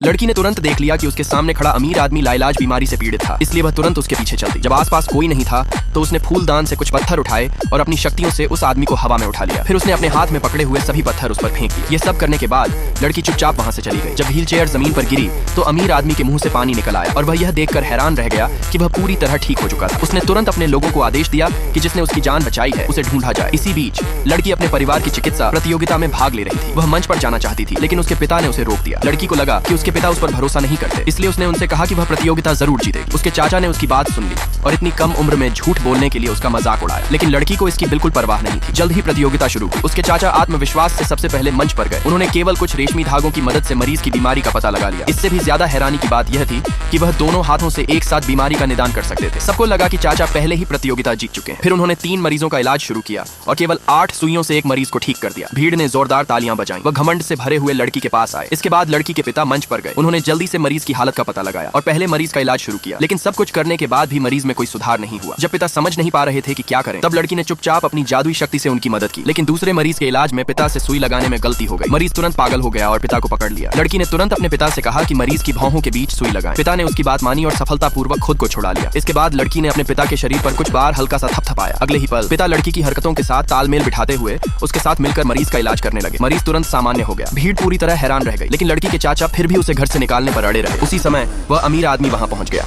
लड़की ने तुरंत देख लिया कि उसके सामने खड़ा अमीर आदमी लाइलाज बीमारी से पीड़ित था, इसलिए वह तुरंत उसके पीछे चल दी। जब आसपास कोई नहीं था तो उसने फूलदान से कुछ पत्थर उठाए और अपनी शक्तियों से उस आदमी को हवा में उठा लिया। फिर उसने अपने हाथ में पकड़े हुए सभी पत्थर उस पर फेंक दिए। ये सब करने के बाद लड़की चुपचाप वहां से चली गई। जब व्हील चेयर जमीन पर गिरी तो अमीर आदमी के मुंह से पानी निकल आया और वह यह देखकर हैरान रह गया कि वह पूरी तरह ठीक हो चुका था। उसने तुरंत अपने लोगों को आदेश दिया कि जिसने उसकी जान बचाई है उसे ढूंढा जाए। इसी बीच लड़की अपने परिवार की चिकित्सा प्रतियोगिता में भाग ले रही थी। वह मंच पर जाना चाहती थी, लेकिन उसके पिता ने उसे रोक दिया। लड़की को लगा कि उसके पिता उस पर भरोसा नहीं करते, इसलिए उसने उनसे कहा कि वह प्रतियोगिता जरूर जीतेगी। उसके चाचा ने उसकी बात सुन ली और इतनी कम उम्र में झूठ बोलने के लिए उसका मजाक उड़ाया, लेकिन लड़की को इसकी बिल्कुल परवाह नहीं थी। जल्द ही प्रतियोगिता शुरू हुई। उसके चाचा आत्मविश्वास से सबसे पहले मंच पर गए। उन्होंने केवल कुछ रेशमी धागों की मदद से मरीज की बीमारी का पता लगा लिया। इससे भी ज्यादा हैरानी की बात यह थी कि वह दोनों हाथों से एक साथ बीमारी का निदान कर सकते थे। सबको लगा कि चाचा पहले ही प्रतियोगिता जीत चुके हैं। फिर उन्होंने 3 मरीजों का इलाज शुरू किया और केवल 8 सुइयों से एक मरीज को ठीक कर दिया। भीड़ ने जोरदार तालियां बजाई। वह घमंड से भरे हुए लड़की के पास आए। इसके बाद लड़की के पिता मंच पर गए। उन्होंने जल्दी से मरीज की हालत का पता लगाया और पहले मरीज का इलाज शुरू किया, लेकिन सब कुछ करने के बाद भी मरीज में कोई सुधार नहीं हुआ। जब पिता समझ नहीं पा रहे थे कि क्या करें, तब लड़की ने चुपचाप अपनी जादुई शक्ति से उनकी मदद की। लेकिन दूसरे मरीज के इलाज में पिता से सुई लगाने में गलती हो गई। मरीज तुरंत पागल हो गया और पिता को पकड़ लिया। लड़की ने तुरंत अपने पिता से कहा कि मरीज की भौहों के बीच सुई लगाएं। पिता ने उसकी बात मानी और सफलतापूर्वक खुद को छुड़ा लिया। इसके बाद लड़की ने अपने पिता के शरीर पर कुछ बार हल्का सा थपथपाया। अगले ही पल पिता लड़की की हरकतों के साथ तालमेल बिठाते हुए उसके साथ मिलकर मरीज का इलाज करने लगे। मरीज तुरंत सामान्य हो गया। भीड़ पूरी तरह हैरान रह गई, लेकिन लड़की के चाचा फिर भी उसे घर से निकालने पर अड़े रहे। उसी समय वह अमीर आदमी वहां पहुंच गया।